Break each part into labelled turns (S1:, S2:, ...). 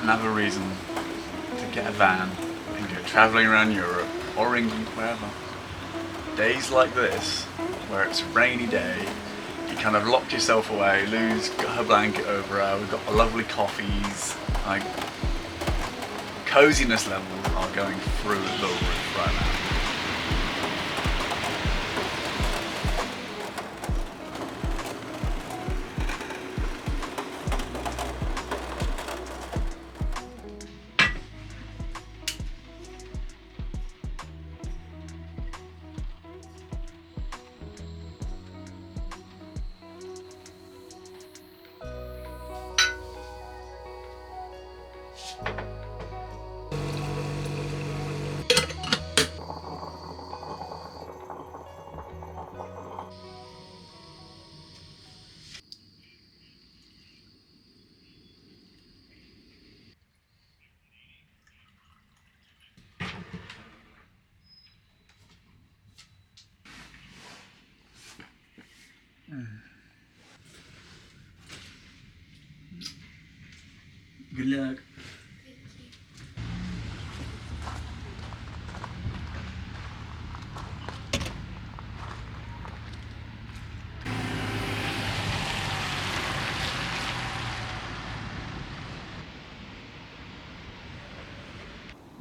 S1: Another reason to get a van and go travelling around Europe or England, wherever. Days like this, where it's a rainy day, you kind of lock yourself away. Lou's got her blanket over her, we've got the lovely coffees, like coziness levels are going through the roof right now. Good luck.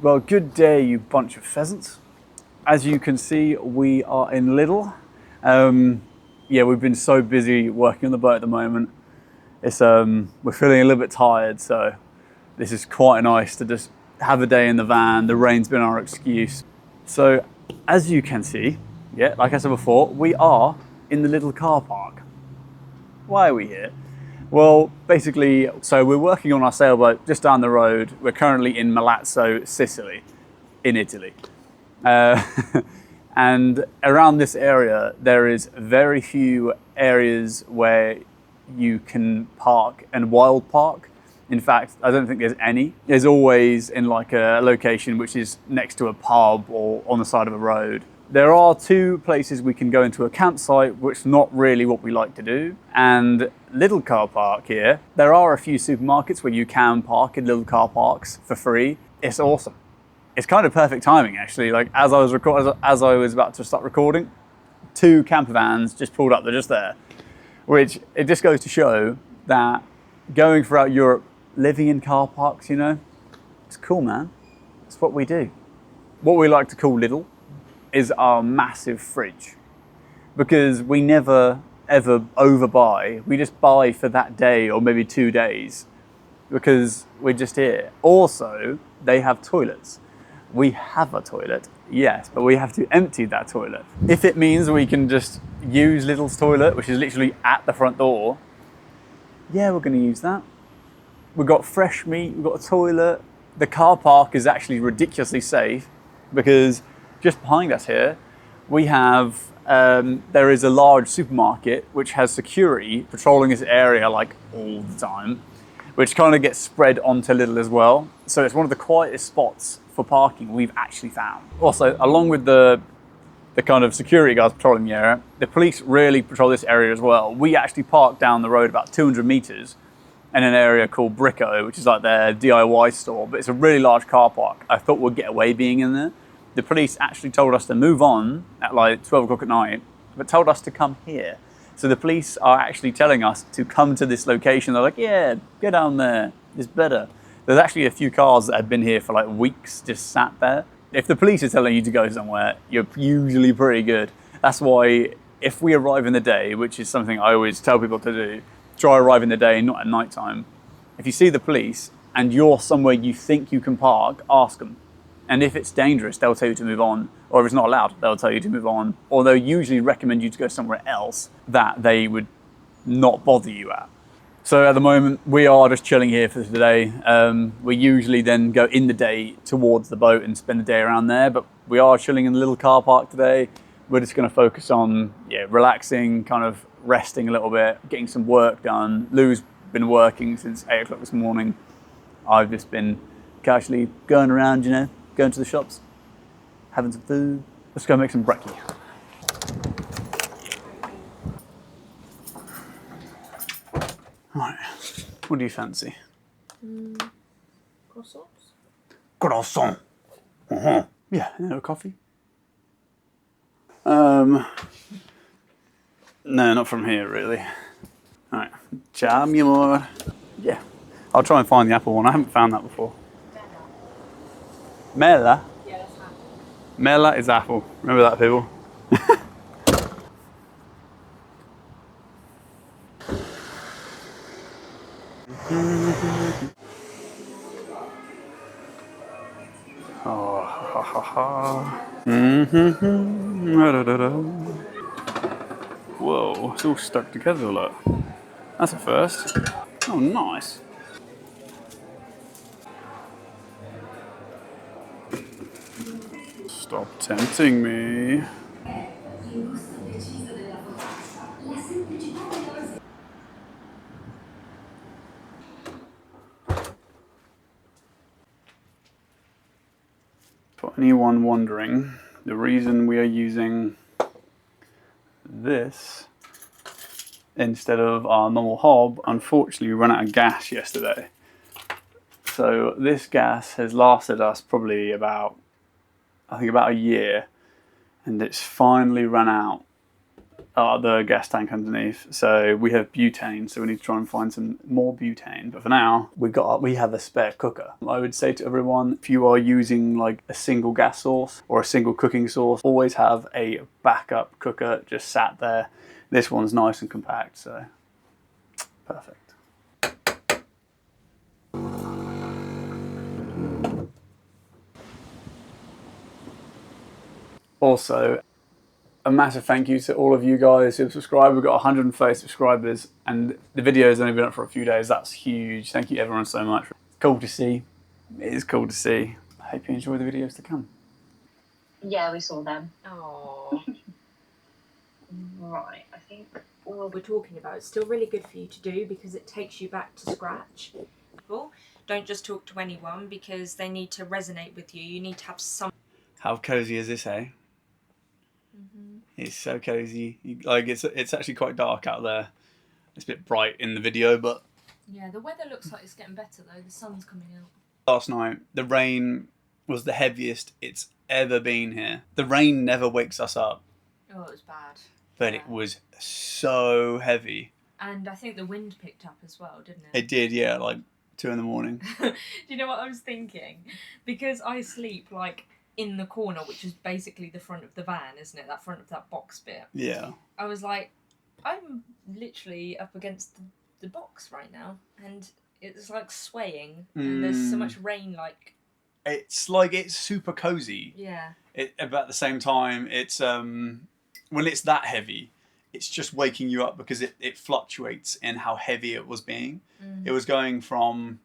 S1: Well, good day, you bunch of pheasants. As you can see, we are in Lidl. Yeah, we've been so busy working on the boat at the moment. It's we're feeling a little bit tired, so this is quite nice to just have a day in the van. The rain's been our excuse. So, as you can see, yeah, like I said before, we are in the little car park. Why are we here? Well, basically, so we're working on our sailboat just down the road. We're currently in Milazzo, Sicily, in Italy. And around this area, there is very few areas where you can park and wild park. In fact, I don't think there's any. There's always in like a location which is next to a pub or on the side of a road. There are two places we can go into a campsite, which is not really what we like to do. And little car park here, there are a few supermarkets where you can park in little car parks for free. It's awesome. It's kind of perfect timing actually. Like as I was about to start recording, two camper vans just pulled up. They're just there, which it just goes to show that going throughout Europe, living in car parks, you know, it's cool, man. It's what we do. What we like to call Lidl is our massive fridge, because we never ever overbuy. We just buy for that day or maybe 2 days because we're just here. Also, they have toilets. We have a toilet, yes, but we have to empty that toilet. If it means we can just use Lidl's toilet, which is literally at the front door, yeah, we're going to use that. We've got fresh meat, we've got a toilet. The car park is actually ridiculously safe because just behind us here, we have, there is a large supermarket which has security patrolling this area like all the time, which kind of gets spread onto Lidl as well. So it's one of the quietest spots for parking we've actually found. Also, along with the kind of security guards patrolling the area, the police really patrol this area as well. We actually parked down the road about 200 meters in an area called Bricko, which is like their DIY store, but it's a really large car park. I thought we'd get away being in there. The police actually told us to move on at like 12 o'clock at night, but told us to come here. So the police are actually telling us to come to this location. They're like, yeah, go down there, it's better. There's actually a few cars that have been here for like weeks, just sat there. If the police are telling you to go somewhere, you're usually pretty good. That's why if we arrive in the day, which is something I always tell people to do, try arrive in the day, not at night time. If you see the police and you're somewhere you think you can park, ask them. And if it's dangerous, they'll tell you to move on. Or if it's not allowed, they'll tell you to move on. Or they'll usually recommend you to go somewhere else that they would not bother you at. So at the moment, we are just chilling here for today. We usually then go in the day towards the boat and spend the day around there. But we are chilling in the little car park today. We're just going to focus on relaxing, kind of resting a little bit, getting some work done. Lou's been working since 8 o'clock this morning. I've just been casually going around, you know, going to the shops, having some food. Let's go make some brekkie. What do you fancy?
S2: Croissants?
S1: Croissant. Yeah, no coffee. No, not from here really. All right, ciao, mi amor. Yeah, I'll try and find the apple one. I haven't found that before. Mela.
S2: Yeah, that's apple.
S1: Mela is apple. Remember that, people. Oh, ha ha ha. Whoa, it's all stuck together, look. That's a first. Oh, nice. Stop tempting me. For anyone wondering, the reason we are using this instead of our normal hob, unfortunately we ran out of gas yesterday. So this gas has lasted us probably about, I think about a year, and it's finally run out the gas tank underneath. So we have butane, so we need to try and find some more butane. But for now, we have a spare cooker. I would say to everyone, if you are using like a single gas source or a single cooking source, always have a backup cooker just sat there. This one's nice and compact, so perfect. Also, a massive thank you to all of you guys who have subscribed. We've got 130 subscribers and the video's only been up for a few days. That's huge. Thank you everyone so much. It's cool to see. It is cool to see. I hope you enjoy the videos to come.
S3: Yeah, we saw them.
S2: Oh.
S3: Right, I think
S2: All we're talking about is still really good for you to do because it takes you back to scratch. Don't just talk to anyone because they need to resonate with you. You need to have some.
S1: How cozy is this, eh? It's so cozy. Like it's actually quite dark out there. It's a bit bright in the video, but
S2: Yeah, the weather looks like it's getting better though. The sun's coming out.
S1: last night the rain was the heaviest it's ever been here. The rain never wakes us up,
S2: Oh, it was bad.
S1: but
S2: Yeah.
S1: it was so heavy.
S2: And I think the wind picked up as well, didn't it?
S1: It did, yeah, like 2 a.m.
S2: Do you know what I was thinking? Because I sleep like in the corner, which is basically the front of the van, isn't it? That front of that box bit.
S1: Yeah.
S2: I was like, I'm literally up against the box right now, and it's like swaying, and there's so much rain, like.
S1: It's super cozy.
S2: Yeah.
S1: But at the same time, it's when it's that heavy, it's just waking you up because it fluctuates in how heavy it was being. It was going from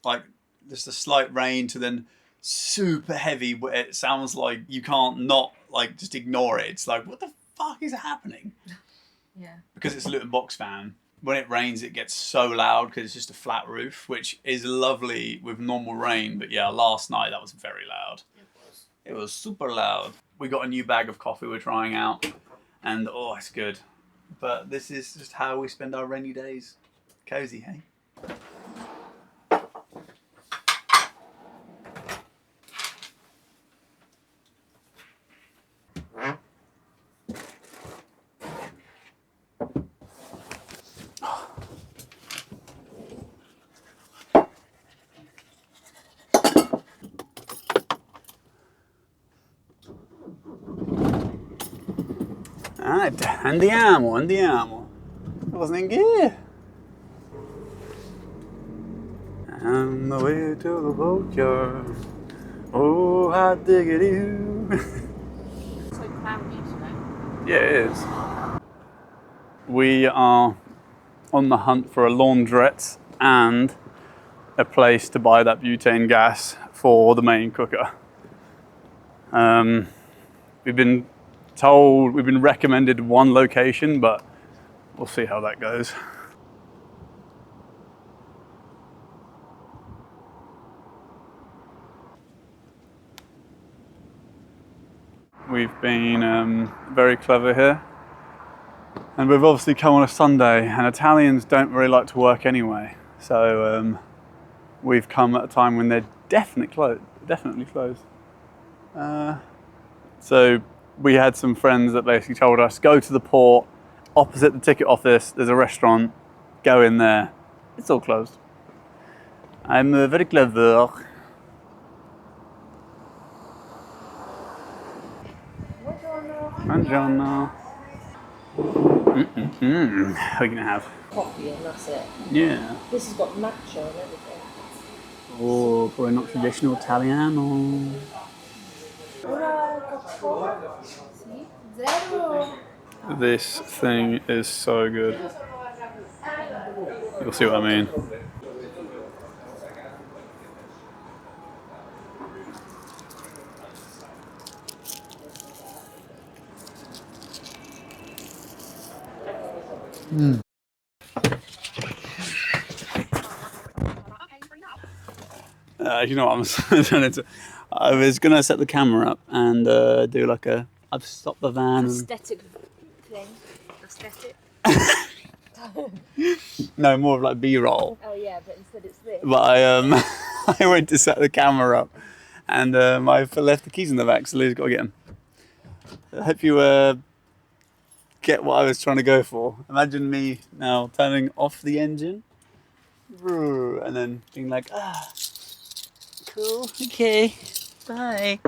S1: like just a slight rain to then super heavy, where it sounds like you can't not like just ignore it. It's like, what the fuck is happening?
S2: Yeah. Because
S1: it's a little box fan. When it rains, it gets so loud because it's just a flat roof, which is lovely with normal rain. But yeah, last night that was very loud. It was super loud. We got a new bag of coffee we're trying out, and oh, it's good. But this is just how we spend our rainy days. Cozy, hey? Andiamo. Wasn't in gear. On the way to the boatyard. Oh, hot diggity.
S2: it's so cloudy today.
S1: Yeah, it is. We are on the hunt for a laundrette and a place to buy that butane gas for the main cooker. We've been recommended one location, but we'll see how that goes. We've been very clever here, and we've obviously come on a Sunday, and Italians don't really like to work anyway. So we've come at a time when they're definitely closed. So we had some friends that basically told us, go to the port, opposite the ticket office, there's a restaurant, go in there. It's all closed. I'm very clever. Buongiorno. We can have
S2: Coffee and that's it.
S1: yeah.
S2: This has got matcha and everything.
S1: Oh, probably not traditional Italiano. This thing is so good. You'll see what I mean. You know what I'm trying to. I was gonna set the camera up and do like a. I've stopped the van.
S2: Aesthetic thing. Aesthetic.
S1: No, more of like B-roll.
S2: Oh yeah, but instead it's this.
S1: But I I went to set the camera up, and I left the keys in the back, so Lou's got to get them. I hope you get what I was trying to go for. Imagine me now turning off the engine, and then being like, cool, okay, bye.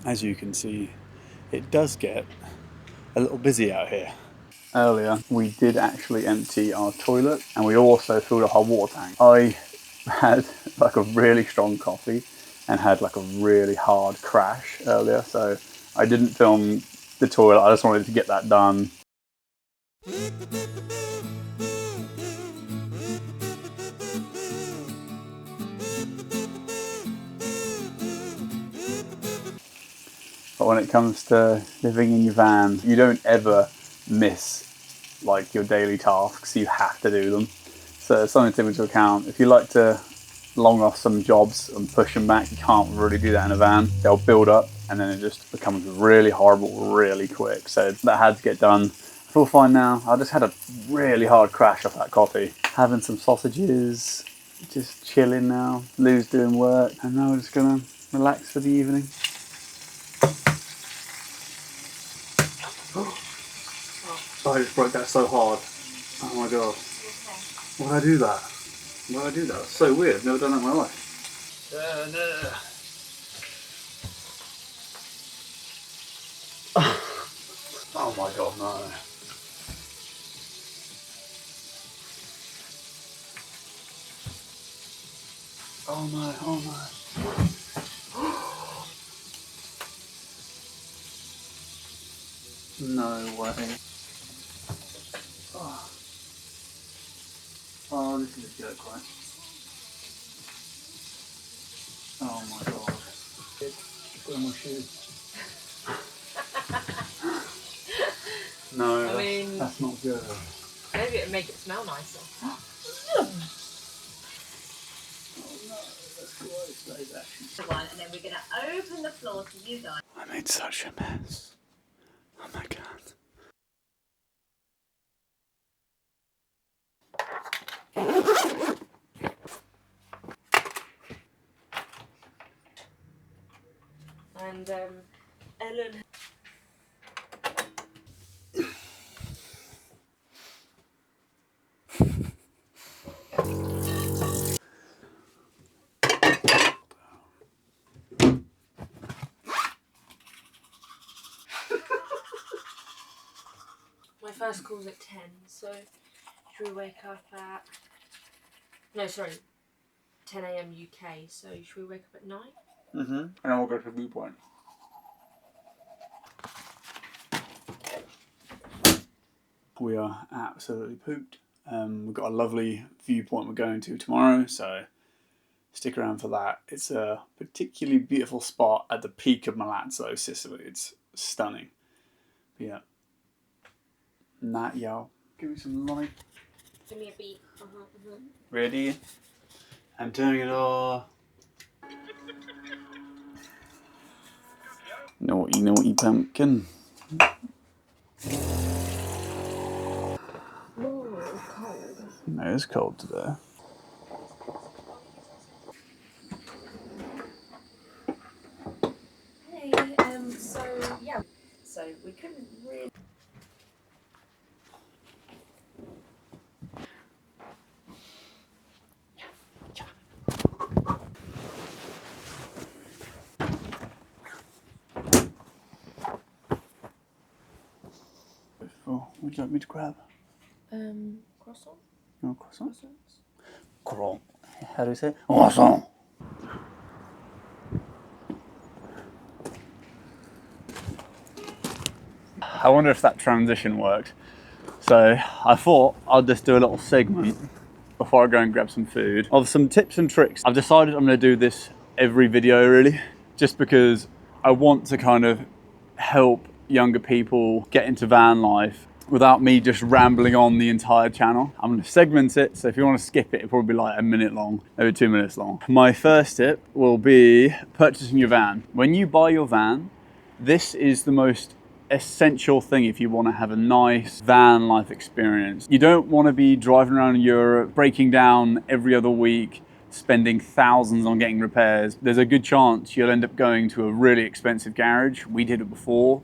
S1: As you can see, it does get a little busy out here. Earlier, we did actually empty our toilet and we also filled up our water tank. I had like a really strong coffee and had like a really hard crash earlier, so I didn't film the toilet. I just wanted to get that done. But when it comes to living in your van, you don't ever miss like your daily tasks. You have to do them. So it's something to take into account. If you like to long off some jobs and push them back, you can't really do that in a van. They'll build up and then it just becomes really horrible really quick. So that had to get done. I feel fine now. I just had a really hard crash off that coffee. Having some sausages, just chilling now. Lou's doing work and now we're just gonna relax for the evening. I just broke that so hard. Oh my god. Why did I do that? Why did I do that? That's so weird. I've never done that in my life. No. Oh my god, no. Oh no, oh no. No way. Oh, this is a joke, right? Oh my god. Put on my shoes. No, that's not good.
S2: Maybe it'd make it smell nicer.
S1: Oh no, that's gross. That is actually.
S3: One, and then we're going to open the floor to you guys.
S1: I made such a mess. Oh my god.
S2: And Ellen. My first call's at 10, so should we wake up at... No, sorry, 10 AM UK, so should we wake up at 9?
S1: Mm-hmm. And then we'll go to Viewpoint. We are absolutely pooped. We've got a lovely viewpoint we're going to tomorrow, so stick around for that. It's a particularly beautiful spot at the peak of Milazzo, Sicily. It's stunning. But yeah. That, y'all. Give me some light.
S2: Give me a beat.
S1: Ready? I'm turning it off. Naughty, naughty pumpkin.
S2: Oh, it's cold.
S1: No, it's cold today.
S2: Hey, so we couldn't really.
S1: Oh, would you like me to grab?
S2: Croissant?
S1: You want croissant?
S2: Croissants?
S1: Croissant. How do you say it? Croissant. I wonder if that transition worked. So I thought I'd just do a little segment before I go and grab some food of some tips and tricks. I've decided I'm going to do this every video really, just because I want to kind of help younger people get into van life without me just rambling on the entire channel. I'm going to segment it, so if you want to skip it, it'll probably be like a minute long, maybe 2 minutes long. My first tip will be purchasing your van. When you buy your van, this is the most essential thing if you want to have a nice van life experience. You don't want to be driving around Europe, breaking down every other week, spending thousands on getting repairs. There's a good chance you'll end up going to a really expensive garage. We did it before.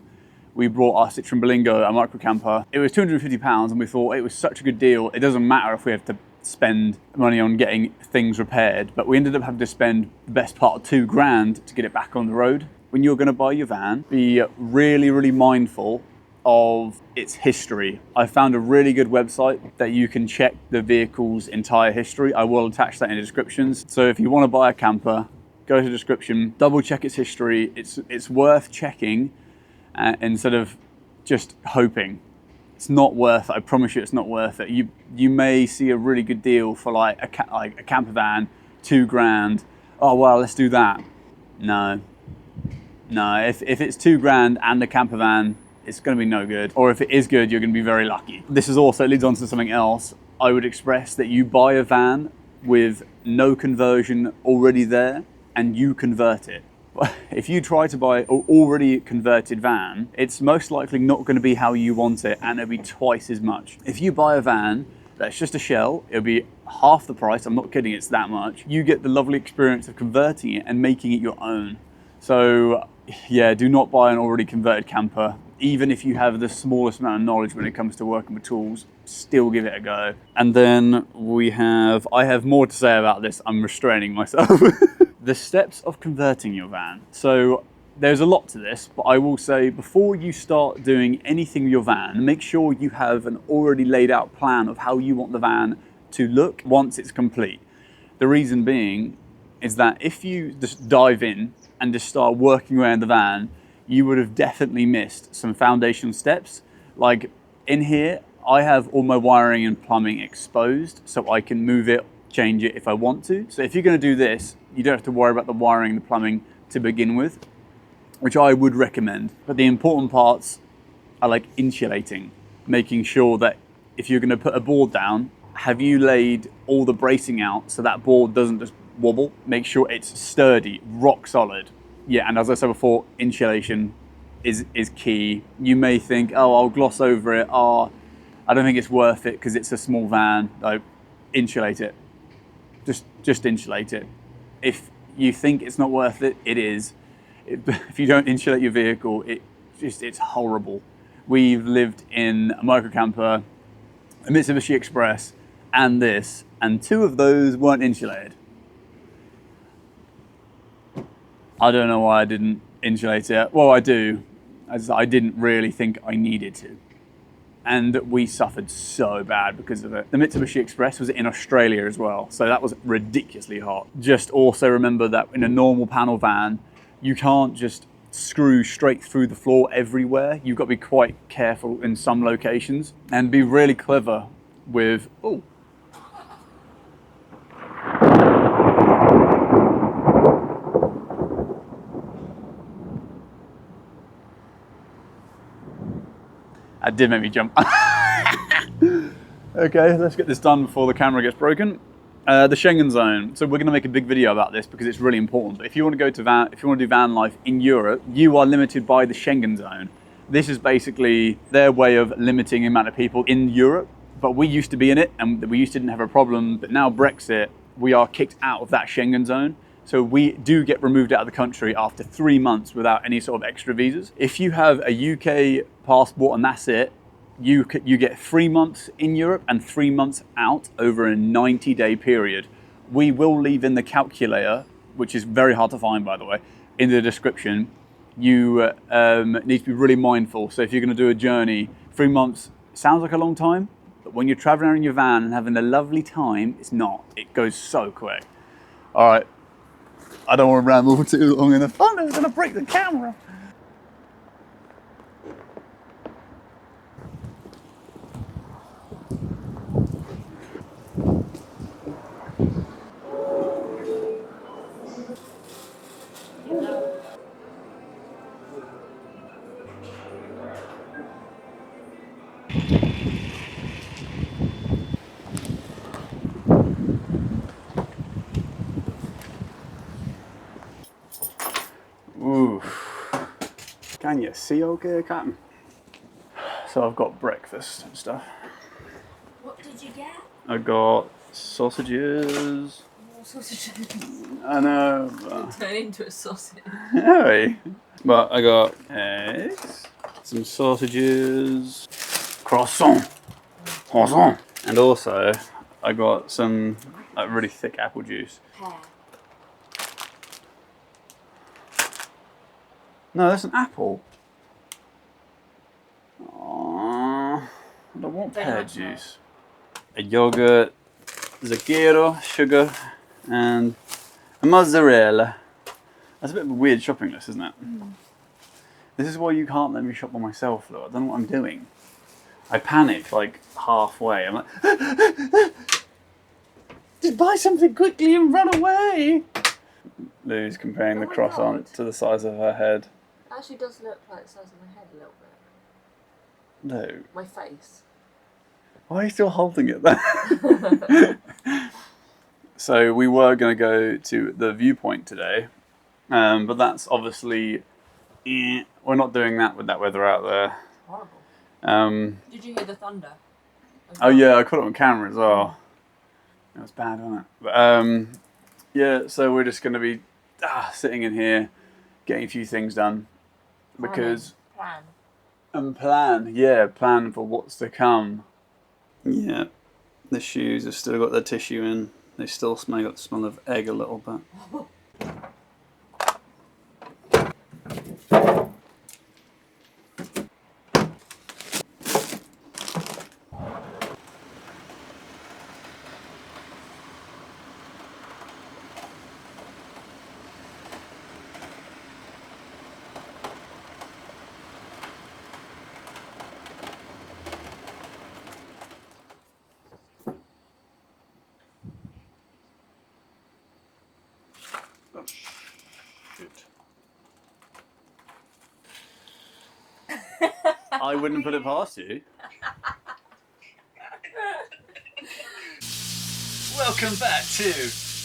S1: We brought our Citroen Berlingo, a micro camper. It was £250 and we thought it was such a good deal. It doesn't matter if we have to spend money on getting things repaired, but we ended up having to spend the best part of £2,000 to get it back on the road. When you're going to buy your van, be really, really mindful of its history. I found a really good website that you can check the vehicle's entire history. I will attach that in the descriptions. So if you want to buy a camper, go to the description, double check its history. It's worth checking instead of just hoping. It's not worth it. I promise you it's not worth it. You may see a really good deal for like a camper van, £2,000. Oh, well, let's do that. No, if it's £2,000 and a camper van, it's going to be no good. Or if it is good, you're going to be very lucky. This is also leads on to something else. I would express that you buy a van with no conversion already there and you convert it. If you try to buy an already converted van, it's most likely not going to be how you want it and it'll be twice as much. If you buy a van that's just a shell, it'll be half the price. I'm not kidding, it's that much. You get the lovely experience of converting it and making it your own. So yeah, do not buy an already converted camper. Even if you have the smallest amount of knowledge when it comes to working with tools, still give it a go. And then I have more to say about this. I'm restraining myself. The steps of converting your van. So there's a lot to this, but I will say before you start doing anything with your van, make sure you have an already laid out plan of how you want the van to look once it's complete. The reason being is that if you just dive in and just start working around the van, you would have definitely missed some foundational steps. Like in here, I have all my wiring and plumbing exposed so I can move it, change it if I want to. So if you're going to do this, you don't have to worry about the wiring and the plumbing to begin with, which I would recommend. But the important parts are like insulating, making sure that if you're going to put a board down, have you laid all the bracing out so that board doesn't just wobble? Make sure it's sturdy, rock solid. Yeah, and as I said before, insulation is key. You may think, oh, I'll gloss over it. Oh, I don't think it's worth it because it's a small van. No, insulate it. Just insulate it. If you think it's not worth it, it is. If you don't insulate your vehicle, it's horrible. We've lived in a micro camper, a Mitsubishi Express, and this, and 2 of those weren't insulated. I don't know why I didn't insulate it. Well, I do, as I didn't really think I needed to. And we suffered so bad because of it. The Mitsubishi Express was in Australia as well, so that was ridiculously hot. Just also remember that in a normal panel van, you can't just screw straight through the floor everywhere. You've got to be quite careful in some locations and be really clever with, oh. That did make me jump. Okay, let's get this done before the camera gets broken. The Schengen zone. So we're going to make a big video about this because it's really important. But if you want to go to if you want to do van life in Europe, you are limited by the Schengen zone. This is basically their way of limiting the amount of people in Europe. But we used to be in it, and we used to didn't have a problem. But now Brexit, we are kicked out of that Schengen zone. So we do get removed out of the country after 3 months without any sort of extra visas. If you have a UK passport and that's it, you get 3 months in Europe and 3 months out over a 90-day period. We will leave in the calculator, which is very hard to find, by the way, in the description. You need to be really mindful. So if you're going to do a journey, 3 months sounds like a long time, but when you're traveling around in your van and having a lovely time, it's not. It goes so quick. All right. I don't want to ramble for too long in the fun. It's going to break the camera. Ooh. Can you see okay, Captain? So I've got breakfast and stuff.
S2: What did you get?
S1: I got sausages.
S2: More sausages.
S1: I know.
S2: Turn into a sausage.
S1: Hey. But I got eggs, some sausages, croissant, and also I got some really thick apple juice.
S2: Pear.
S1: No, that's an apple. Aww, I don't want pear juice. A yogurt, zucchero, sugar, and a mozzarella. That's a bit of a weird shopping list, isn't it? Mm. This is why you can't let me shop by myself, though. I don't know what I'm doing. I panic like halfway. I'm like, just buy something quickly and run away. Lou's comparing the croissant to the size of her head.
S2: It actually does look like the size of my head a little bit.
S1: No.
S2: My face.
S1: Why are you still holding it there? So we were going to go to the Viewpoint today, but that's obviously, we're not doing that with that weather out there.
S2: Horrible. Did you hear the thunder?
S1: Oh yeah, I caught it on camera as well. It was bad, wasn't it? But yeah, so we're just going to be sitting in here, getting a few things done. Because plan for what's to come. Yeah, the shoes have still got the tissue in. They still got the smell of egg a little bit. Oh, shit. I wouldn't put it past you. Welcome back to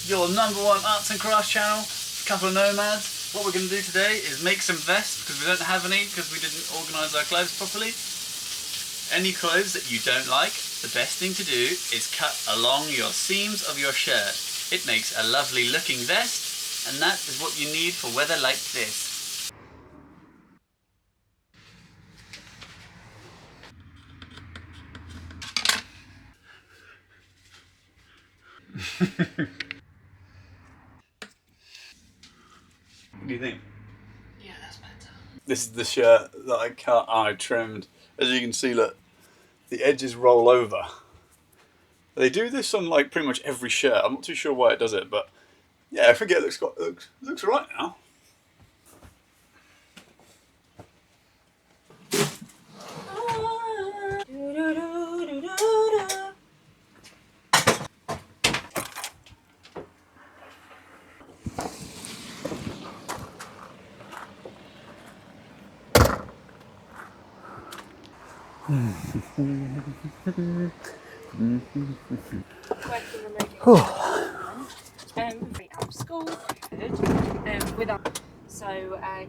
S1: your #1 arts and crafts channel, a couple of Nomads. What we're going to do today is make some vests because we don't have any because we didn't organise our clothes properly. Any clothes that you don't like, the best thing to do is cut along your seams of your shirt. It makes a lovely looking vest, and that is what you need for weather like this. What do you think?
S2: Yeah, that's better.
S1: This is the shirt that I cut and I trimmed. As you can see, look, the edges roll over. They do this on like pretty much every shirt. I'm not too sure why it does it, but yeah, I think it looks right now.
S2: Working remotely. Straight out of school. So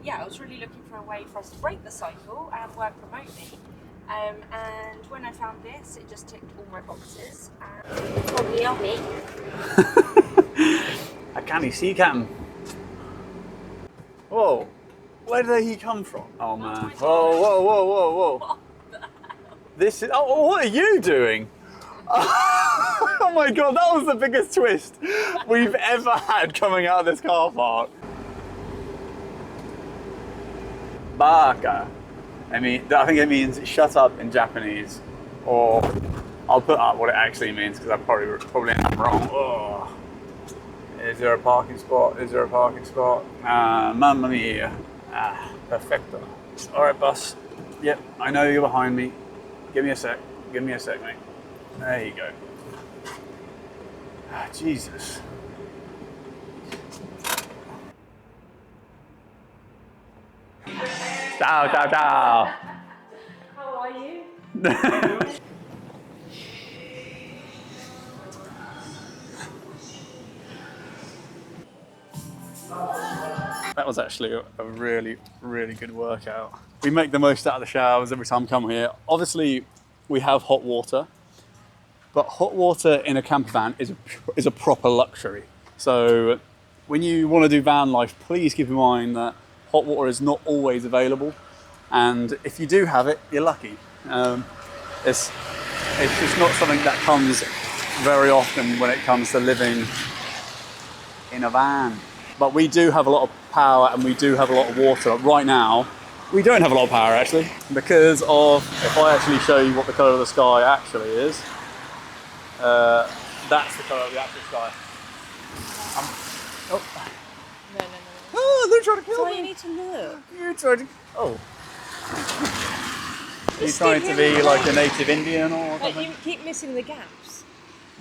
S2: yeah, I was really looking for a way for us to break the cycle and work remotely. And when I found this, it just ticked all my boxes. Probably help me.
S1: I can't see, Captain. Whoa, where did he come from? Oh man. Whoa, whoa, whoa, whoa, whoa. This is, oh, what are you doing? Oh my God, that was the biggest twist we've ever had coming out of this car park. Baka. I think it means shut up in Japanese, or I'll put up what it actually means because I probably am wrong. Oh. Is there a parking spot? Is there a parking spot? Mamma mia. Perfecto. All right, bus. Yep, I know you're behind me. Give me a sec. Give me a sec, mate. There you go. Jesus. Ciao, ciao, ciao.
S2: How are you?
S1: That was actually a really, really good workout. We make the most out of the showers every time we come here. Obviously, we have hot water, but hot water in a camper van is a proper luxury. So when you want to do van life, please keep in mind that hot water is not always available. And if you do have it, you're lucky. It's just not something that comes very often when it comes to living in a van. But we do have a lot of power and we do have a lot of water. Right now, we don't have a lot of power actually, because of, if I actually show you what the colour of the sky actually is, that's the colour of the actual sky.
S2: No.
S1: Oh, they're trying to kill
S2: Why
S1: me.
S2: you need to look?
S1: You're trying to, oh. You're trying to be like a native Indian or something?
S2: Like you keep missing the gaps.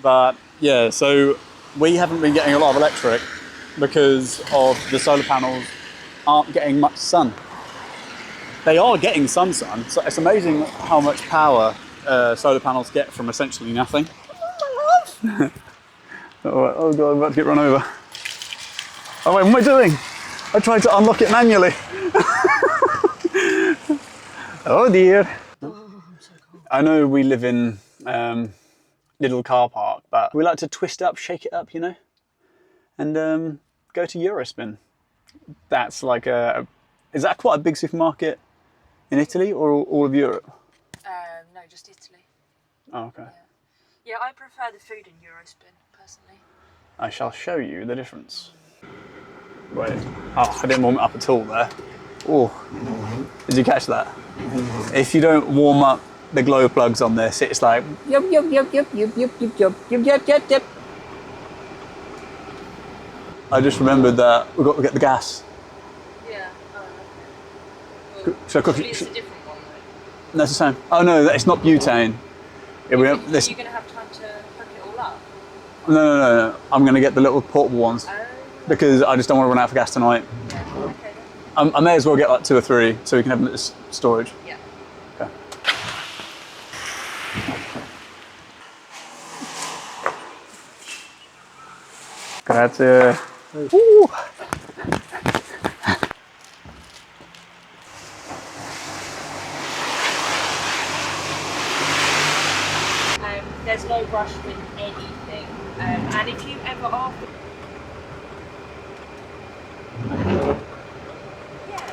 S1: But yeah, so we haven't been getting a lot of electric because of the solar panels aren't getting much sun. They are getting some sun, so it's amazing how much power solar panels get from essentially nothing. Oh, my love! Oh God, I'm about to get run over. Oh wait, what am I doing? I tried to unlock it manually. Oh dear.
S2: Oh, I'm so cold.
S1: I know we live in little car park, but we like to twist it up, shake it up, you know, and go to Eurospin. That's like is that quite a big supermarket in Italy or all of Europe?
S2: No, just Italy.
S1: Oh, okay.
S2: Yeah, I prefer the food in Eurospin, personally.
S1: I shall show you the difference. Wait, oh, I didn't warm it up at all there. Oh, did you catch that? If you don't warm up the glow plugs on this, it's like yup, yup, yup, yup, yup, yup, yup, yup, yup, yup, yup, yup. I just remembered that we've got to get the gas.
S2: Yeah. Oh, okay. Well,
S1: Should I cook
S2: probably
S1: it?
S2: it's a different one though.
S1: No, it's the same. Oh no, it's not butane. Yeah,
S2: Are you going to have time to hook it all up?
S1: No. I'm going to get the little portable ones
S2: Oh.
S1: because I just don't want to run out of gas tonight.
S2: Yeah. Okay then.
S1: I may as well get like 2 or 3 so we can have them at this storage.
S2: Yeah.
S1: Okay. Grazie. Ooh.
S2: There's no rush with anything, and if you ever are, yeah,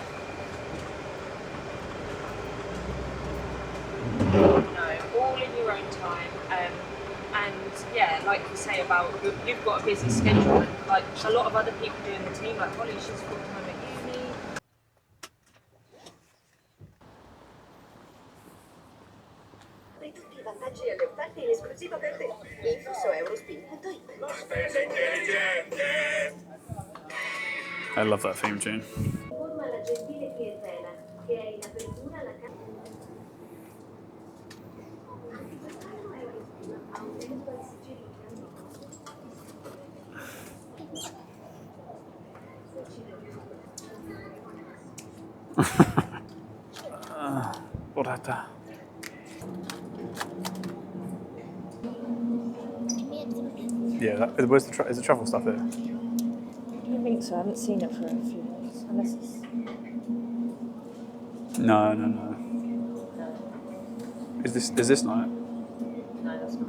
S2: no, all in your own time, and yeah, like you say about you've got a busy schedule, and like a lot of other people do in the team, like Holly, she's full time at uni.
S4: Tutti i vantaggi e le offerte in esclusiva per te. Info su eurospin.it.
S1: I love that theme tune.
S4: Informa la gentile clientela che è in apertura la casa. Anche quest'anno Eurospin ha un evento al Sicily
S1: Porata. Yeah, where's is the truffle stuff here?
S2: I don't think so. I haven't seen it for a few months. Unless it's...
S1: No.
S2: No.
S1: Is this not it?
S2: No, that's not.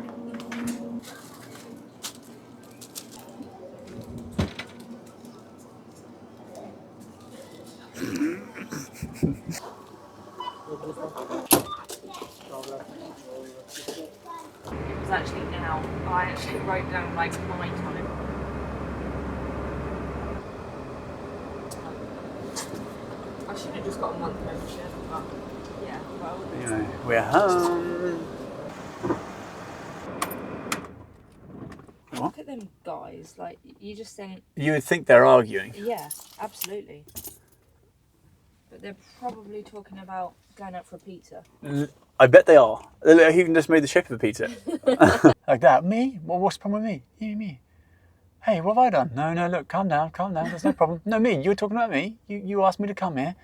S2: It was actually now. I actually wrote down like my time. I should have just got a month membership, but yeah, well.
S1: Anyway, we're home.
S2: Look at them guys. Like you just think.
S1: You would think they're arguing.
S2: Yeah, absolutely. But they're probably talking about going out for a pizza.
S1: I bet they are. He even just made the shape of a pizza. Like that. Me? Well, what's the problem with me? Me. Hey, what have I done? No, look, calm down. There's no problem. No, me. You were talking about me. You asked me to come here.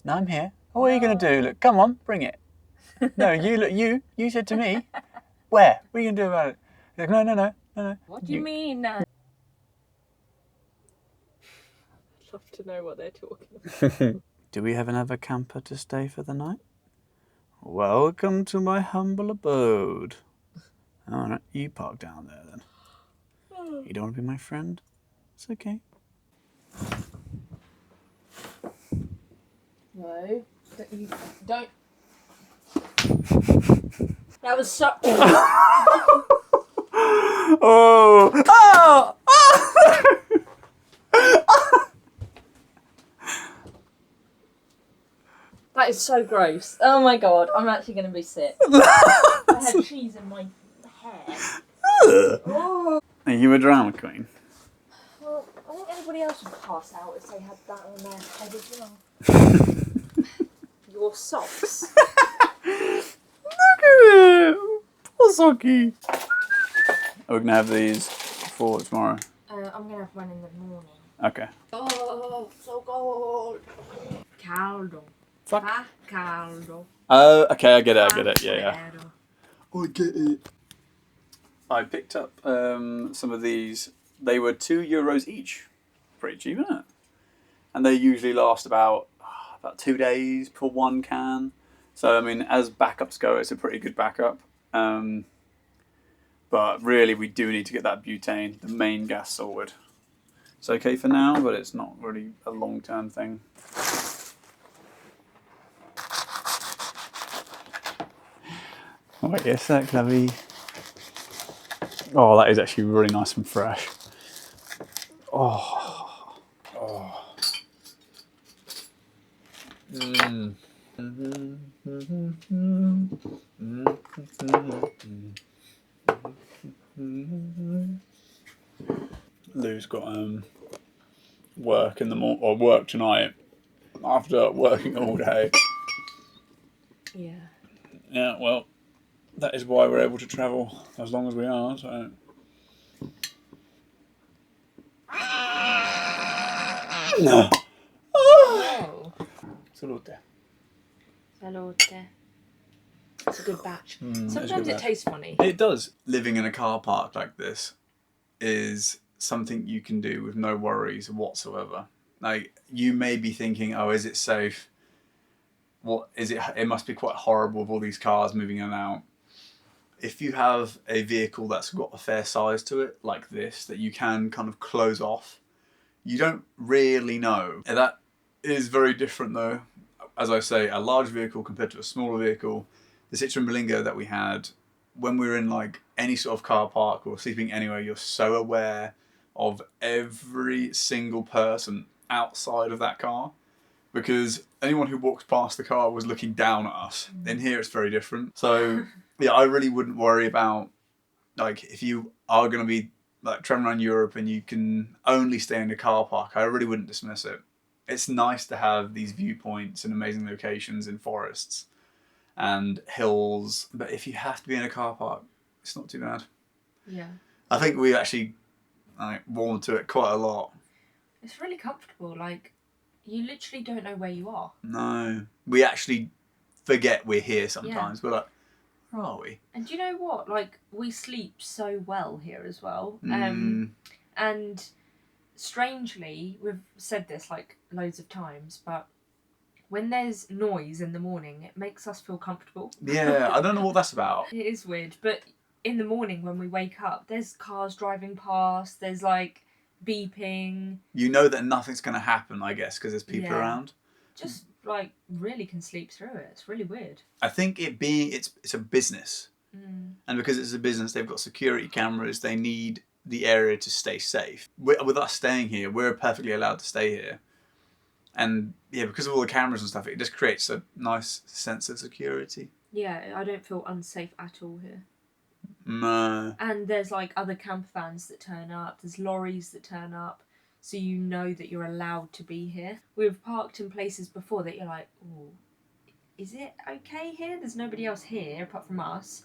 S1: Now I'm here. Oh, what are you going to do? Look, come on, bring it. No, you said to me. Where? What are you going to do about it? Like, no.
S2: What do you mean? I'd love to know what they're talking about.
S1: Do we have another camper to stay for the night? Welcome to my humble abode. All right, you park down there then. You don't want to be my friend? It's okay.
S2: No, don't. That was so.
S1: Oh!
S2: That is so gross. Oh my god, I'm actually going to be sick. I had cheese in my hair. Oh.
S1: Are you a drama queen?
S2: Well, I think anybody else would pass out if they had that on their head as well. Your socks.
S1: Look at it! Poor Socky. Are we going to have these for tomorrow?
S2: I'm going to have one in the morning.
S1: Okay.
S2: Oh, so cold. Caldo.
S1: Fuck.
S2: Ah, caldo.
S1: Oh, okay, I get it. Yeah.
S2: Caldo.
S1: I get it. I picked up some of these. They were €2 each. Pretty cheap, isn't it? And they usually last about 2 days for one can. So, I mean, as backups go, it's a pretty good backup. But really, we do need to get that butane, the main gas sorted. It's okay for now, but it's not really a long-term thing. Wait a sec, lovey. Oh, that is actually really nice and fresh. Oh. Lou's got work in the or work tonight after working all day.
S2: Yeah.
S1: Yeah, well, that is why we're able to travel as long as we are. So. No.
S2: Oh.
S1: Salute.
S2: Salute. It's a good batch. Sometimes it tastes funny.
S1: It does. Living in a car park like this is something you can do with no worries whatsoever. Like, you may be thinking, oh, is it safe? What is it? It must be quite horrible with all these cars moving in and out. If you have a vehicle that's got a fair size to it, like this, that you can kind of close off, you don't really know. And that is very different though. As I say, a large vehicle compared to a smaller vehicle. The Citroen Berlingo that we had, when we were in like any sort of car park or sleeping anywhere, you're so aware of every single person outside of that car, because anyone who walks past the car was looking down at us. In here it's very different. So yeah, I really wouldn't worry about, like, if you are going to be like traveling around Europe and you can only stay in a car park, I really wouldn't dismiss it. It's nice to have these viewpoints and amazing locations in forests and hills, but if you have to be in a car park, it's not too bad.
S2: Yeah.
S1: I think we actually warmed to it quite a lot.
S2: It's really comfortable. Like, you literally don't know where you are.
S1: No, we actually forget we're here sometimes.
S2: Yeah.
S1: We're like, Where are we?
S2: And do you know what? Like, we sleep so well here as well. And strangely, we've said this like loads of times, but when there's noise in the morning, it makes us feel comfortable.
S1: Yeah, I don't know what that's about.
S2: It is weird, but in the morning when we wake up, there's cars driving past, there's like beeping.
S1: You know that nothing's going to happen, I guess, because there's people
S2: Yeah.
S1: around.
S2: Just like really can sleep through it. It's really weird.
S1: I think it's a business, and because it's a business, they've got security cameras. They need the area to stay safe. With us staying here, we're perfectly allowed to stay here, and yeah, because of all the cameras and stuff, it just creates a nice sense of security.
S2: Yeah, I don't feel unsafe at all here.
S1: No.
S2: And there's like other camper vans that turn up, there's lorries that turn up, so you know that you're allowed to be here. We've parked in places before that you're like, ooh, is it okay here? There's nobody else here apart from us.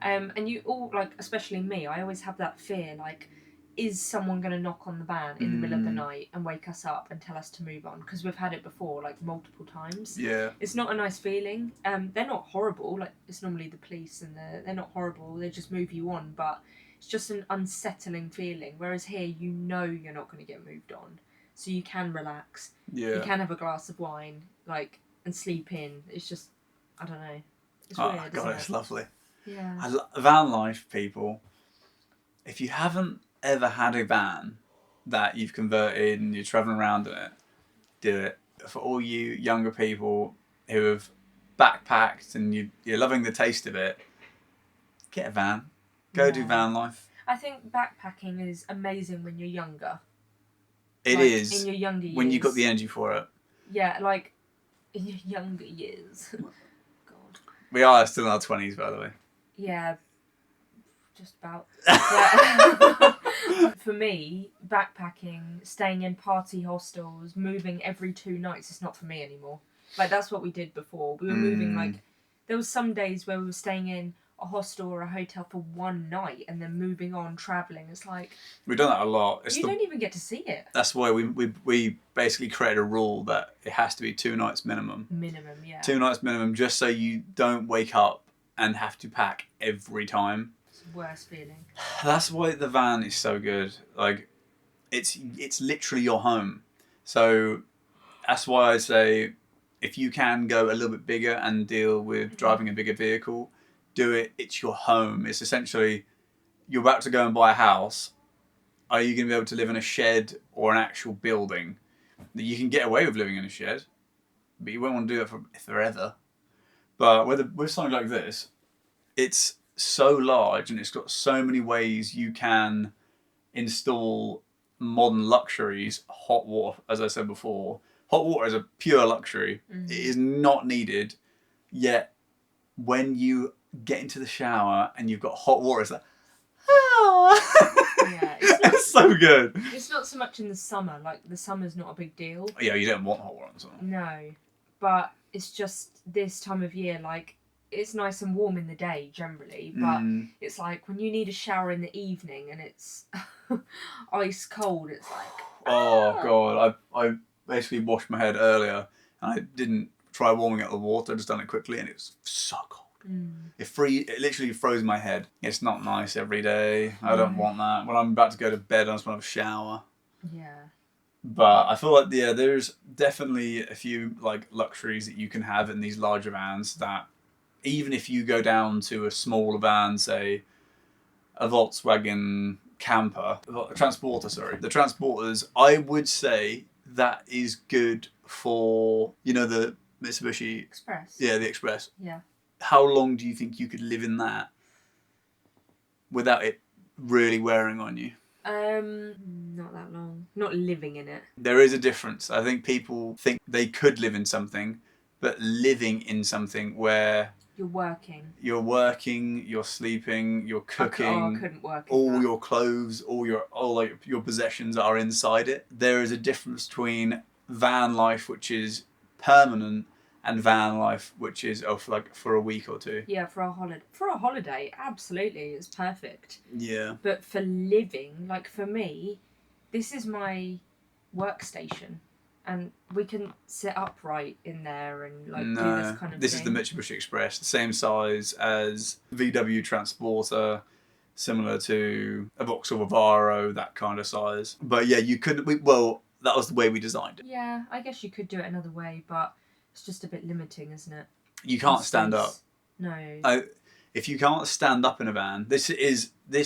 S2: And you all, like, especially me, I always have that fear, like, is someone going to knock on the van in the middle of the night and wake us up and tell us to move on? Because we've had it before, like, multiple times.
S1: Yeah.
S2: It's not a nice feeling. They're not horrible. Like, it's normally the police and they're not horrible. They just move you on. But it's just an unsettling feeling. Whereas here, you know you're not going to get moved on. So you can relax.
S1: Yeah.
S2: You can have a glass of wine, like, and sleep in. It's just, I don't know. It's weird,
S1: Oh, God, it's lovely.
S2: Yeah.
S1: Van life, people. If you haven't ever had a van that you've converted and you're travelling around in it, do it. For all you younger people who have backpacked and you're loving the taste of it, get a van. Go do van life.
S2: I think backpacking is amazing when you're younger.
S1: It
S2: like,
S1: is.
S2: In your younger years.
S1: When you've got the energy for it.
S2: Yeah, like, in your younger years. God.
S1: We are still in our 20s, by the way.
S2: Yeah, just about. For me, backpacking, staying in party hostels, moving every 2 nights is not for me anymore. Like, that's what we did before. We were moving, like, there was some days where we were staying in a hostel or a hotel for 1 night and then moving on, travelling. It's like...
S1: We've done that a lot.
S2: You don't even get to see it.
S1: That's why we basically created a rule that it has to be 2 nights minimum.
S2: Minimum, yeah.
S1: 2 nights minimum, just so you don't wake up and have to pack every time.
S2: It's the worst feeling.
S1: That's why the van is so good. Like, it's literally your home. So that's why I say, if you can go a little bit bigger and deal with driving a bigger vehicle, do it. It's your home. It's essentially, you're about to go and buy a house. Are you going to be able to live in a shed or an actual building? You can get away with living in a shed, but you won't want to do that for forever. But with something like this, it's so large and it's got so many ways you can install modern luxuries. Hot water, as I said before, hot water is a pure luxury. It is not needed, yet when you get into the shower and you've got hot water, it's like,
S2: Yeah,
S1: it's so good.
S2: It's not so much in the summer. Like, the summer's not a big deal.
S1: Yeah, you don't want hot water in the summer.
S2: No, but it's just this time of year, like, it's nice and warm in the day generally, but it's like when you need a shower in the evening and it's ice cold, it's like...
S1: Oh, God. I basically washed my head earlier and I didn't try warming up the water. I just done it quickly and it was so cold. It literally froze my head. It's not nice every day. I don't want that. When I'm about to go to bed, I just want to have a shower.
S2: Yeah.
S1: But I feel like, yeah, there's definitely a few like luxuries that you can have in these larger vans that even if you go down to a smaller van, say a Volkswagen camper, a transporter, sorry. The transporters, I would say that is good for, you know, the Mitsubishi...
S2: Express.
S1: Yeah, the Express.
S2: Yeah.
S1: How long do you think you could live in that without it really wearing on you?
S2: Not that long. Not living in it.
S1: There is a difference. I think people think they could live in something, but living in something where
S2: You're working,
S1: you're sleeping, you're cooking,
S2: I couldn't work in
S1: all
S2: that.
S1: your clothes, all your possessions are inside it. There is a difference between van life, which is permanent, and van life, which is for a week or two.
S2: Yeah, for a holiday. For a holiday, absolutely, it's perfect.
S1: Yeah.
S2: But for living, like for me, this is my workstation. And we couldn't sit upright in there and like do
S1: No,
S2: this kind of
S1: this
S2: thing.
S1: is the Mitsubishi Express, the same size as VW Transporter, similar to a Vauxhall Vivaro, that kind of size. But yeah, you couldn't. Well, that was the way we designed it.
S2: Yeah, I guess you could do it another way, but it's just a bit limiting, isn't it?
S1: You can't
S2: In
S1: stand up.
S2: space. No.
S1: If you can't stand up in a van, this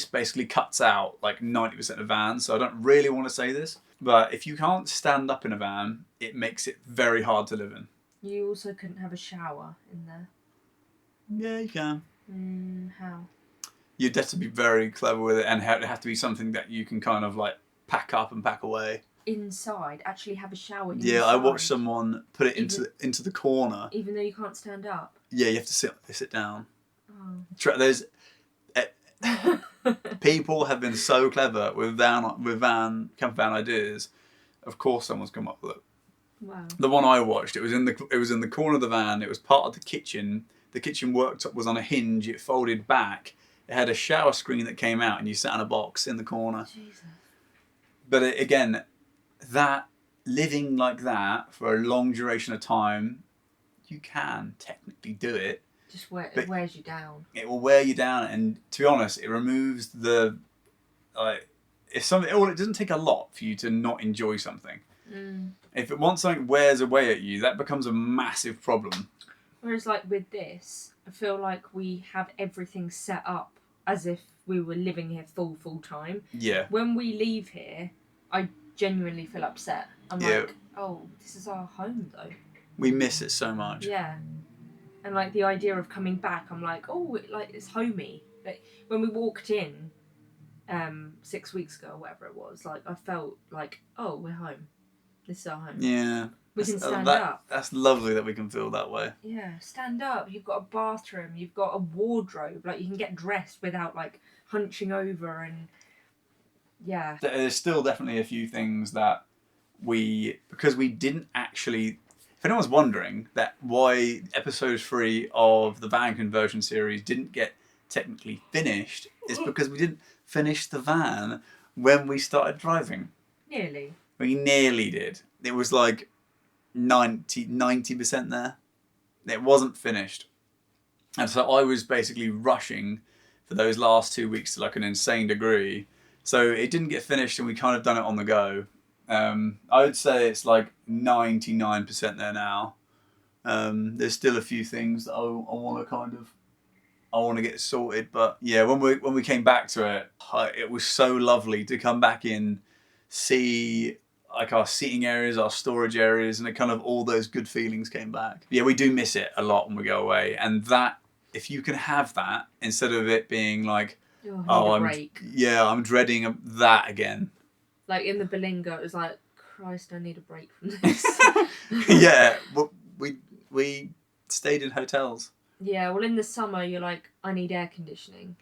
S1: basically cuts out like 90% of vans. So I don't really want to say this, but if you can't stand up in a van, it makes it very hard to live in.
S2: You also couldn't have a shower in there.
S1: Yeah, you can.
S2: How?
S1: You'd have to be very clever with it, and it'd have to be something that you can kind of like pack up and pack away.
S2: Inside, actually have a shower inside.
S1: Yeah, I watched someone put it into the corner.
S2: Even though you can't stand up.
S1: Yeah, you have to sit down.
S2: Oh.
S1: There's people have been so clever with camper van ideas. Of course, someone's come up with it.
S2: Wow.
S1: The one I watched, it was in the corner of the van. It was part of the kitchen. The kitchen worktop was on a hinge. It folded back. It had a shower screen that came out, and you sat in a box in the corner.
S2: Jesus.
S1: But again, that living like that for a long duration of time, you can technically do it.
S2: It wears you down.
S1: It will wear you down, and to be honest, it removes the if something. Well, it doesn't take a lot for you to not enjoy something. If once something wears away at you, that becomes a massive problem.
S2: Whereas, like with this, I feel like we have everything set up as if we were living here full time.
S1: Yeah.
S2: When we leave here, I genuinely feel upset. I'm like, oh, this is our home though.
S1: We miss it so much.
S2: Yeah. And like the idea of coming back, I'm like, oh, it's homey. Like when we walked in 6 weeks ago or whatever it was, like I felt like, oh, we're home. This is our home.
S1: Yeah.
S2: We can stand up.
S1: That's lovely that we can feel that way.
S2: Yeah, stand up. You've got a bathroom. You've got a wardrobe. Like you can get dressed without like hunching over and yeah.
S1: There's still definitely a few things that because we didn't actually. If anyone's wondering that why episode 3 of the van conversion series didn't get technically finished, it's because we didn't finish the van when we started driving.
S2: Nearly.
S1: We nearly did. It was like 90% there. It wasn't finished. And so I was basically rushing for those last 2 weeks to like an insane degree. So it didn't get finished and we kind of done it on the go. I would say it's like 99% there now. There's still a few things that I want to get sorted, but yeah, when we came back to it, it was so lovely to come back in, see like our seating areas, our storage areas, and it kind of all those good feelings came back. Yeah, we do miss it a lot when we go away, and that if you can have that instead of it being like, I'm dreading that again.
S2: Like in the Belingo, it was like, Christ, I need a break from this.
S1: Yeah, but we stayed in hotels.
S2: Yeah, well, in the summer, you're like, I need air conditioning.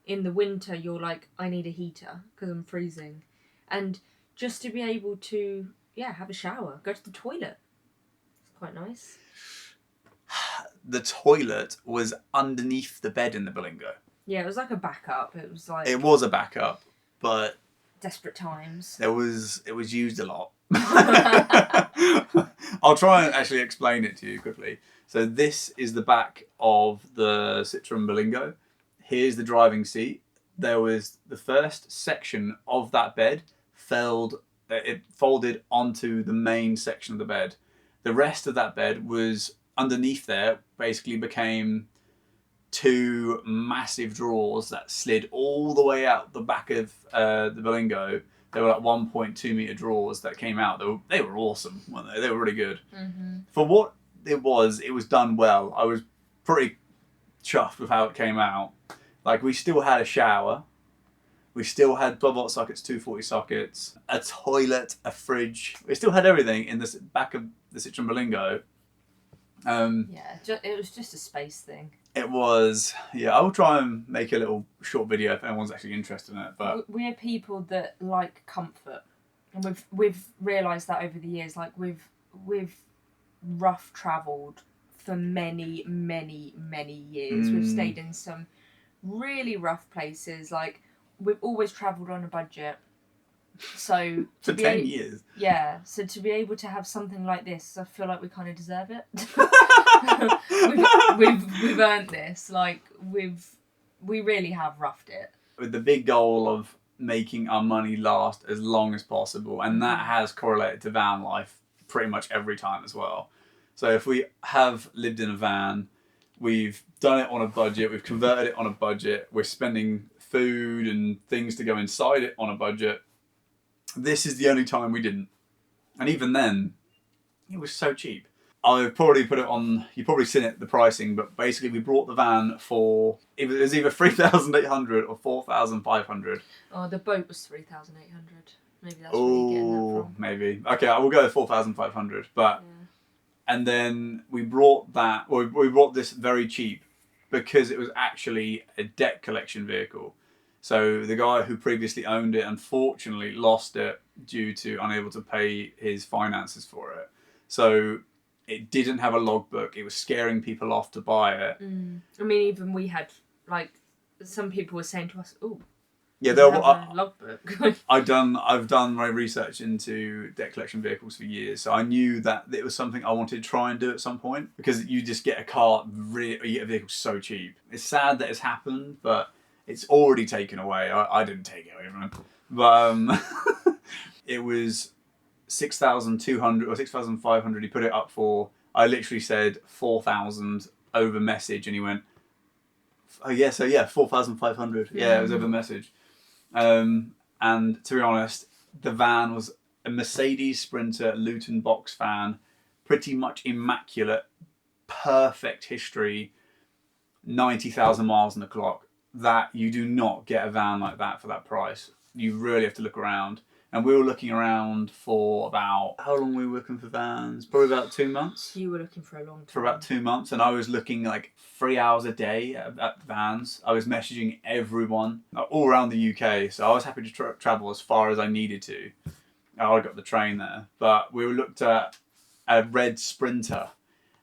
S2: In the winter, you're like, I need a heater because I'm freezing. And just to be able to, have a shower, go to the toilet. It's quite nice.
S1: The toilet was underneath the bed in the Belingo.
S2: Yeah, it was like a backup. It was like...
S1: It was a backup, but...
S2: Desperate times.
S1: It was used a lot. I'll try and actually explain it to you quickly. So this is the back of the Citroen Berlingo. Here's the driving seat. There was the first section of that bed it folded onto the main section of the bed. The rest of that bed was underneath there, basically became 2 massive drawers that slid all the way out the back of the Berlingo. They were like 1.2 meter drawers that came out. They were awesome, weren't they? They were really good. Mm-hmm. For what it was done well. I was pretty chuffed with how it came out. Like we still had a shower. We still had 12-volt sockets, 240 sockets, a toilet, a fridge. We still had everything in the back of the Citroen Berlingo.
S2: It was just a space thing.
S1: It was, I will try and make a little short video if anyone's actually interested in it. But
S2: we're people that like comfort, and we've realised that over the years. Like we've rough travelled for many years. We've stayed in some really rough places. Like we've always travelled on a budget. So
S1: For 10 years.
S2: Yeah, so to be able to have something like this, I feel like we kind of deserve it. we've earned this. Like we really have roughed it.
S1: With the big goal of making our money last as long as possible, and that has correlated to van life pretty much every time as well. So if we have lived in a van, we've done it on a budget, we've converted it on a budget, we're spending food and things to go inside it on a budget. This is the only time we didn't. And even then, it was so cheap. I've probably put it on, you've probably seen it, the pricing, but basically we brought the van for, it was either 3,800 or 4,500.
S2: Oh, the boat was 3,800. Maybe that's where you're getting that from.
S1: Maybe. Okay, I will go with 4,500. But, and then we brought that, well, we brought this very cheap because it was actually a debt collection vehicle. So the guy who previously owned it unfortunately lost it due to unable to pay his finances for it. So it didn't have a logbook. It was scaring people off to buy it.
S2: I mean, even we had, like, some people were saying to us, "Oh,
S1: yeah, there
S2: have a logbook."
S1: I've done my research into debt collection vehicles for years, so I knew that it was something I wanted to try and do at some point, because you just get a car, you get a vehicle so cheap. It's sad that it's happened, but it's already taken away. I didn't take it away from him, but it was 6,200 or 6,500. He put it up for. I literally said 4,000 over message, and he went, "Oh yeah, so yeah, 4,500." Yeah, it was over message. And to be honest, the van was a Mercedes Sprinter Luton box van, pretty much immaculate, perfect history, 90,000 miles on the clock. That you do not get a van like that for that price. You really have to look around. And we were looking around for about, how long were we looking for vans? Probably about 2 months.
S2: You were looking for a long time.
S1: For about 2 months, and I was looking like 3 hours a day at vans. I was messaging everyone all around the UK, so I was happy to travel as far as I needed to. I got the train there, but we looked at a red Sprinter,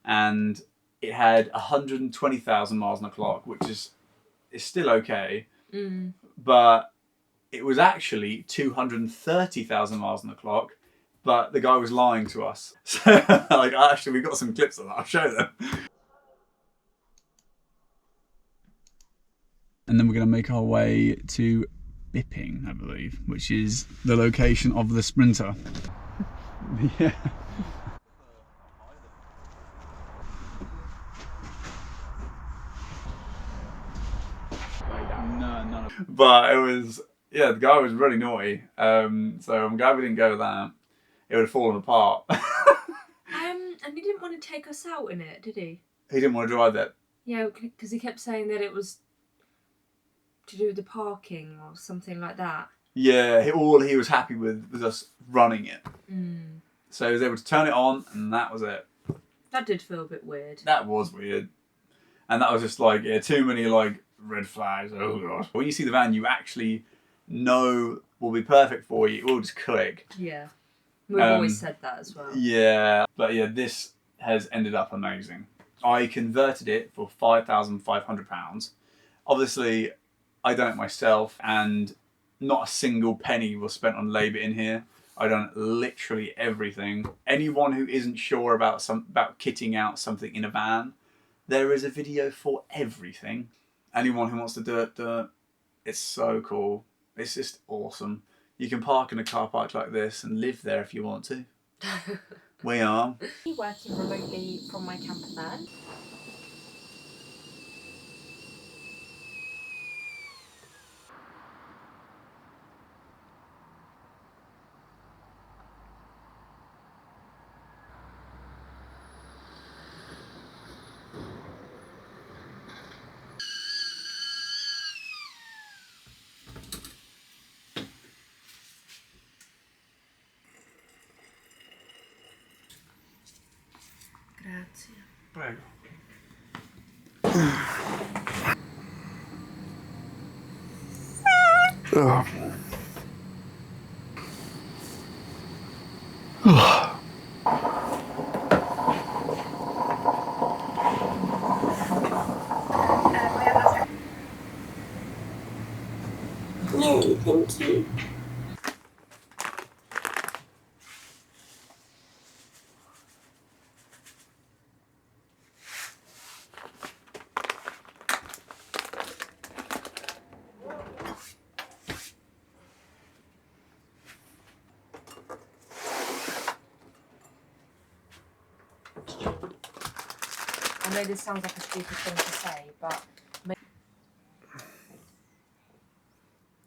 S1: and it had 120,000 miles on the clock, which is still okay, but it was actually 230,000 miles on the clock, but the guy was lying to us. So, like, actually, we've got some clips of that. I'll show them. And then we're going to make our way to Bipping, I believe, which is the location of the Sprinter. Yeah. But it was, yeah, the guy was really naughty. So I'm glad we didn't go with that. It would have fallen apart.
S2: And he didn't want to take us out in it, did he?
S1: He didn't want to drive it.
S2: Yeah, because he kept saying that it was to do with the parking or something like that.
S1: Yeah, all he was happy with was us running it. So he was able to turn it on, and that was it.
S2: That did feel a bit weird.
S1: That was weird. And that was just like, yeah, too many like red flags. Oh god. When you see the van, you actually know will be perfect for you. It will just click.
S2: Yeah. We've always said that as well.
S1: Yeah, but yeah, this has ended up amazing. I converted it for £5,500. Obviously, I done it myself, and not a single penny was spent on labour in here. I done literally everything. Anyone who isn't sure about kitting out something in a van, there is a video for everything. Anyone who wants to do it. It's so cool. It's just awesome. You can park in a car park like this and live there if you want to. We are.
S2: Working remotely from my camper van. Grazie.
S1: Prego.
S4: Yay, thank you.
S2: I know this sounds like a stupid thing to say, but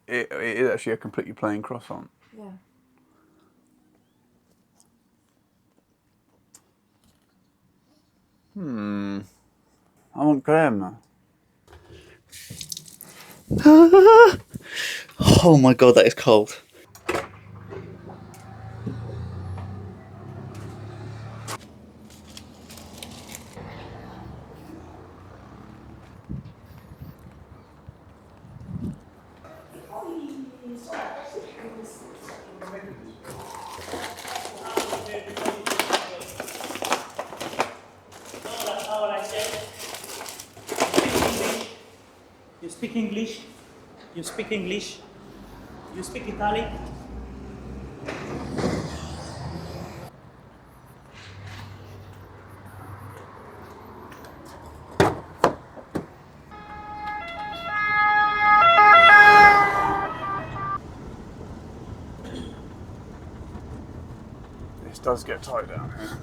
S1: It is actually a completely plain croissant.
S2: yeah.
S1: I want crème.
S5: Oh my god, that is cold.
S6: You speak English? You speak English? You speak Italian?
S1: This does get tight down here.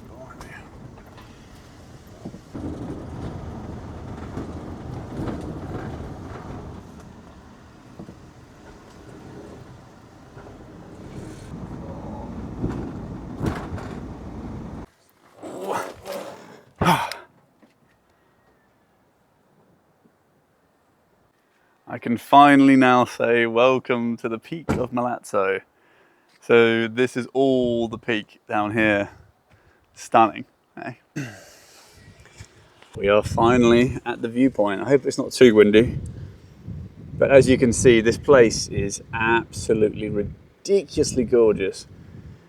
S1: I can finally now say welcome to the peak of Milazzo. So this is all the peak down here. Stunning. Eh? We are finally at the viewpoint. I hope it's not too windy. But as you can see, this place is absolutely ridiculously gorgeous.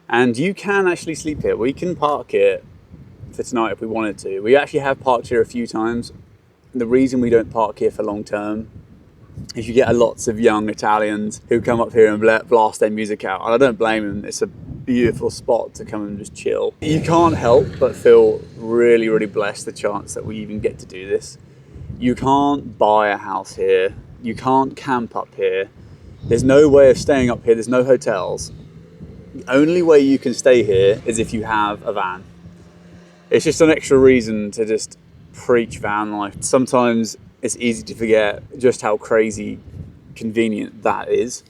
S1: And you can actually sleep here. We can park here for tonight if we wanted to. We actually have parked here a few times. The reason we don't park here for long term is you get lots of young Italians who come up here and blast their music out. And I don't blame them. It's a beautiful spot to come and just chill. You can't help but feel really, really blessed the chance that we even get to do this. You can't buy a house here. You can't camp up here. There's no way of staying up here. There's no hotels. The only way you can stay here is if you have a van. It's just an extra reason to just preach van life. Sometimes it's easy to forget just how crazy convenient that is.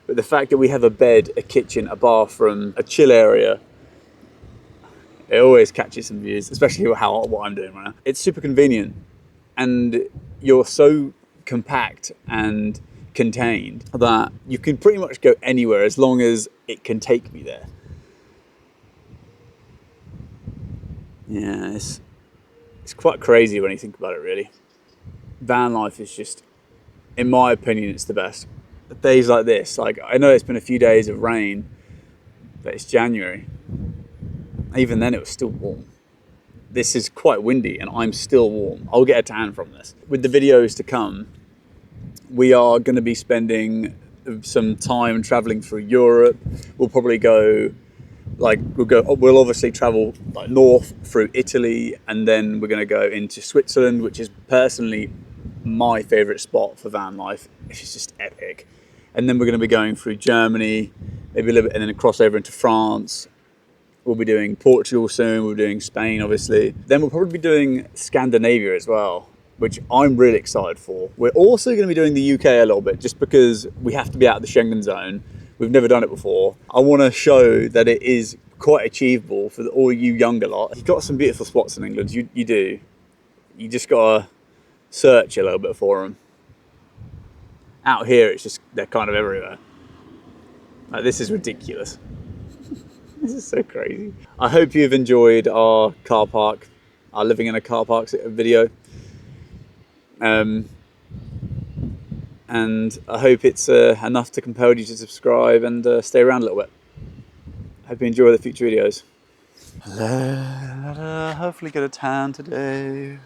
S1: But the fact that we have a bed, a kitchen, a bathroom, a chill area, it always catches some views, especially what I'm doing right now. It's super convenient and you're so compact and contained that you can pretty much go anywhere as long as it can take me there. Yeah, it's quite crazy when you think about it, really. Van life is just, in my opinion, it's the best. Days like this, like I know it's been a few days of rain, but it's January. Even then it was still warm. This is quite windy and I'm still warm. I'll get a tan from this. With the videos to come, we are going to be spending some time traveling through Europe. We'll probably go, we'll obviously travel like north through Italy, and then we're going to go into Switzerland, which is personally my favorite spot for van life. It's just epic. And then we're going to be going through Germany, maybe a little bit, and then cross over into France. We'll be doing Portugal soon. We'll be doing Spain, obviously. Then we'll probably be doing Scandinavia as well, which I'm really excited for. We're also going to be doing the UK a little bit, just because we have to be out of the Schengen zone. We've never done it before. I want to show that it is quite achievable for all you younger lot. You've got some beautiful spots in England, you do. You just got to search a little bit for them. Out here, it's just, they're kind of everywhere. Like, this is ridiculous. This is so crazy. I hope you've enjoyed our car park, our living in a car park video. And I hope it's enough to compel you to subscribe and stay around a little bit. Hope you enjoy the future videos. Hopefully get a tan today.